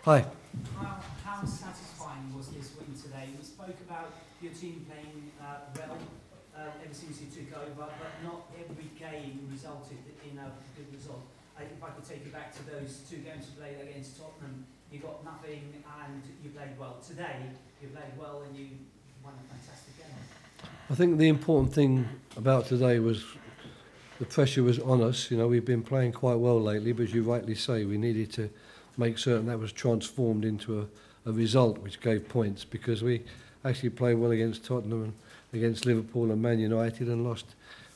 Hi. How satisfying was this win today? We spoke about your team playing well ever since you took over, but not every game resulted in a good result. If I could take you back to those two games you played against Tottenham, you got nothing and you played well. Today, you played well and you won a fantastic game. I think the important thing about today was the pressure was on us. You know, we've been playing quite well lately, but as you rightly say, we needed to make certain that was transformed into a result which gave points, because we actually played well against Tottenham and against Liverpool and Man United and lost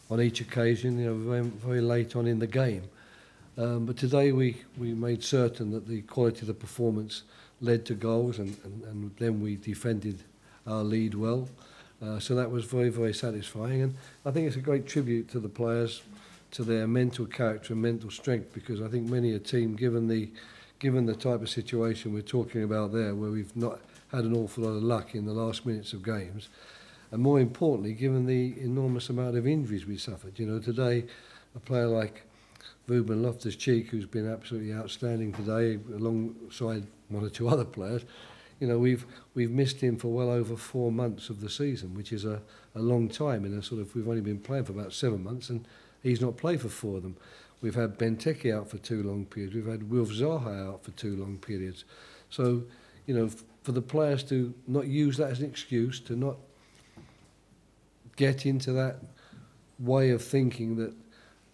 on each occasion, you know, very late on in the game. But today we made certain that the quality of the performance led to goals, and then we defended our lead well. So that was very, very satisfying, and I think it's a great tribute to the players, to their mental character and mental strength, because I think many a team, given the type of situation we're talking about there, where we've not had an awful lot of luck in the last minutes of games, and more importantly, given the enormous amount of injuries we suffered. You know, today, a player like Ruben Loftus-Cheek, who's been absolutely outstanding today, alongside one or two other players, you know, we've missed him for well over 4 months of the season, which is a long time. In a sort of, we've only been playing for about 7 months, and he's not played for 4 of them. We've had Benteke out for 2 long periods. We've had Wilf Zaha out for 2 long periods. So, you know, for the players to not use that as an excuse, to not get into that way of thinking that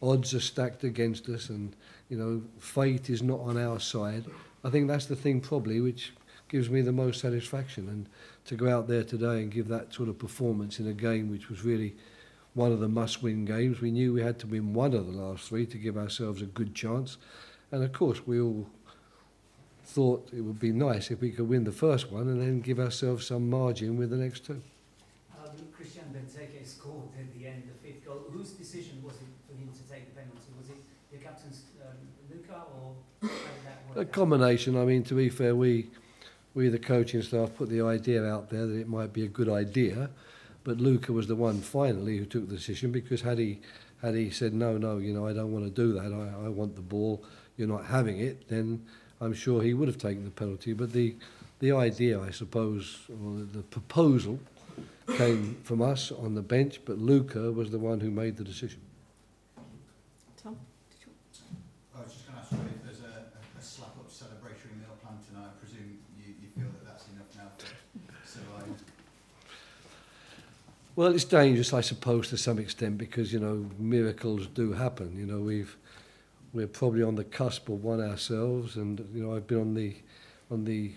odds are stacked against us and, you know, fate is not on our side, I think that's the thing probably which gives me the most satisfaction. And to go out there today and give that sort of performance in a game which was really one of the must-win games. We knew we had to win one of the last 3 to give ourselves a good chance. And of course, we all thought it would be nice if we could win the first one and then give ourselves some margin with the next 2. Christian Benteke scored at the end, the 5th goal. Whose decision was it for him to take the penalty? Was it your captain's Luca, or how did that work? A combination. I mean, to be fair, we the coaching staff put the idea out there that it might be a good idea, but Luca was the one finally who took the decision, because had he said no, you know, I don't want to do that, I want the ball, you're not having it, then I'm sure he would have taken the penalty. But the idea, I suppose, or the proposal came from us on the bench, but Luca was the one who made the decision. Tom? I was just going to ask you if there's a slap-up celebratory meal plan tonight. I presume you feel that that's enough now for surviving. Well, it's dangerous, I suppose, to some extent, because, you know, miracles do happen. You know, we're probably on the cusp of one ourselves, and, you know, I've been on the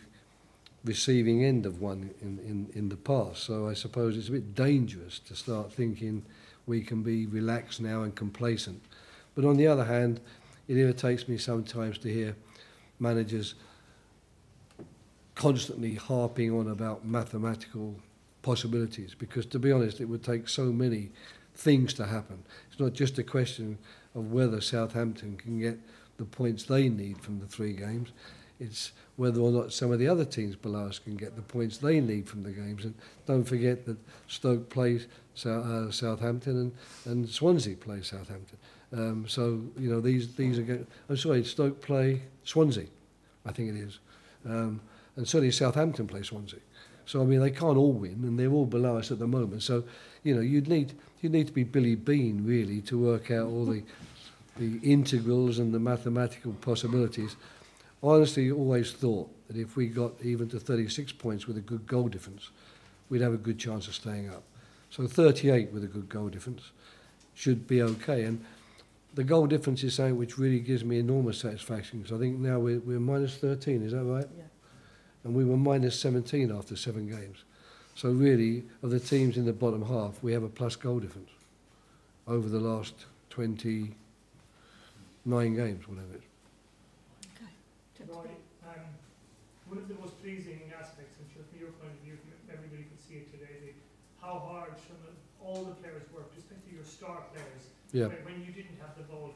receiving end of one in the past. So I suppose it's a bit dangerous to start thinking we can be relaxed now and complacent. But on the other hand, it irritates me sometimes to hear managers constantly harping on about mathematical possibilities, because, to be honest, it would take so many things to happen. It's not just a question of whether Southampton can get the points they need from the 3 games. It's whether or not some of the other teams below us can get the points they need from the games. And don't forget that Stoke plays Southampton and Swansea play Southampton. So, you know, these are... I'm sorry, Stoke play Swansea, I think it is. And certainly Southampton play Swansea. So, I mean, they can't all win, and they're all below us at the moment. So, you know, you'd need to be Billy Bean, really, to work out all the integrals and the mathematical possibilities. I honestly always thought that if we got even to 36 points with a good goal difference, we'd have a good chance of staying up. So 38 with a good goal difference should be okay. And the goal difference is something which really gives me enormous satisfaction, because I think now we're minus 13, is that right? Yeah. And we were minus 17 after 7 games. So really, of the teams in the bottom half, we have a plus goal difference over the last 29 games, whatever it is. Okay. One of the most pleasing aspects, I'm sure from your point of view, everybody could see it today, how hard all the players worked, especially your star players, Yeah. when you didn't have the ball.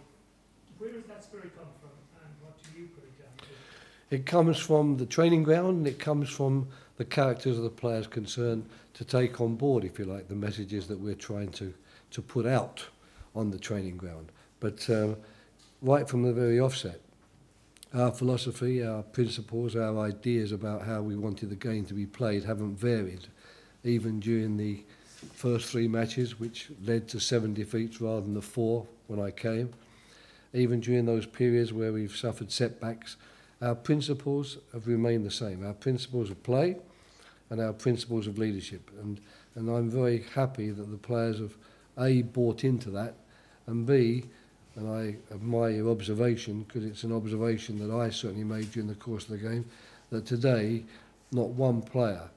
Where does that spirit come from, and what do you put it down to? It comes from the training ground, and it comes from the characters of the players concerned to take on board, if you like, the messages that we're trying to put out on the training ground. But right from the very offset, Our philosophy, our principles, our ideas about how we wanted the game to be played haven't varied, even during the first 3 matches, which led to 7 defeats rather than the 4 when I came. Even during those periods where we've suffered setbacks, our principles have remained the same. Our principles of play and our principles of leadership. And I'm very happy that the players have, A, bought into that, and B, and I admire your observation, because it's an observation that I certainly made during the course of the game, that today not one player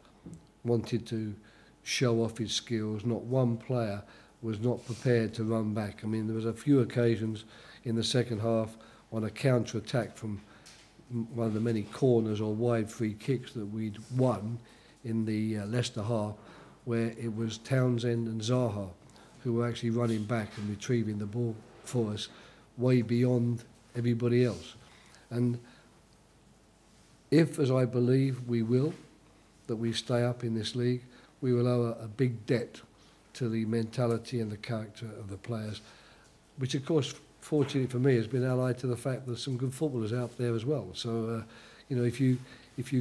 wanted to show off his skills, not one player was not prepared to run back. I mean, there was a few occasions in the second half on a counter-attack from one of the many corners or wide free kicks that we'd won in the Leicester half, where it was Townsend and Zaha who were actually running back and retrieving the ball for us way beyond everybody else. And if, as I believe we will, that we stay up in this league, we will owe a big debt to the mentality and the character of the players, which of course, fortunately for me, has been allied to the fact that there's some good footballers out there as well. So, you know, if you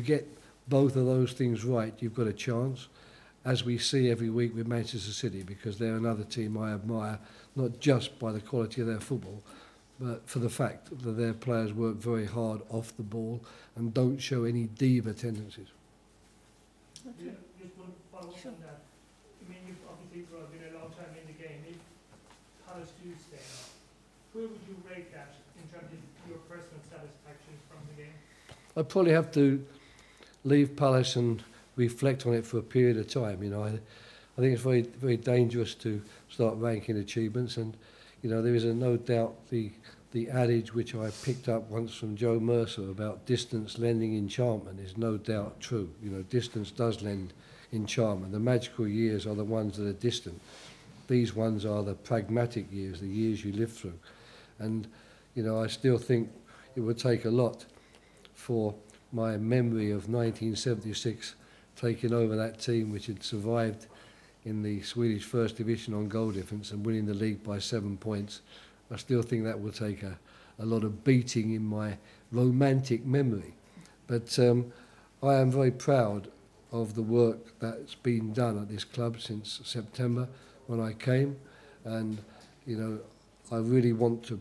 get both of those things right, you've got a chance, as we see every week with Manchester City, because they're another team I admire, not just by the quality of their football, but for the fact that their players work very hard off the ball and don't show any diva tendencies. Yeah, just one follow-up Sure. on that. I mean, you've obviously been a long time in the game. If Palace do stay up, where would you rate that in terms of your personal satisfaction from the game? I'd probably have to leave Palace and reflect on it for a period of time. You know, I think it's very, very dangerous to start ranking achievements, and you know, there is no doubt the adage which I picked up once from Joe Mercer about distance lending enchantment is no doubt true. You know, distance does lend enchantment. The magical years are the ones that are distant. These ones are the pragmatic years, the years you live through. And you know, I still think it would take a lot for my memory of 1976 taking over that team which had survived in the Swedish First Division on goal difference and winning the league by 7 points. I still think that will take a lot of beating in my romantic memory. But I am very proud of the work that's been done at this club since September when I came, and you know, I really want to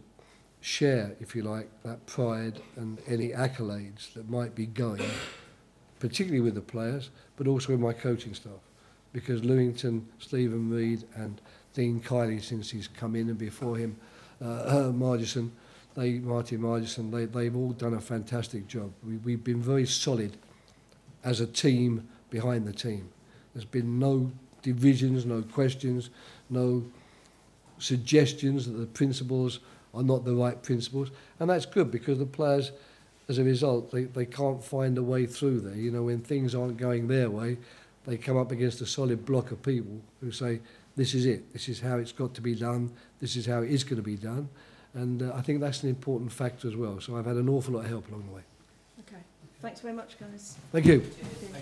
share, if you like, that pride and any accolades that might be going, particularly with the players, but also with my coaching staff. Because Lewington, Stephen Reid and Dean Kiley, since he's come in, and before him, Margison, Martin Margison, they've all done a fantastic job. We've been very solid as a team behind the team. There's been no divisions, no questions, no suggestions that the principles are not the right principles. And that's good, because the players, as a result, they can't find a way through there. You know, when things aren't going their way, they come up against a solid block of people who say, this is it, this is how it's got to be done, this is how it is going to be done. And I think that's an important factor as well. So I've had an awful lot of help along the way. Okay. Thanks very much, guys. Thank you. Cheers. Yeah.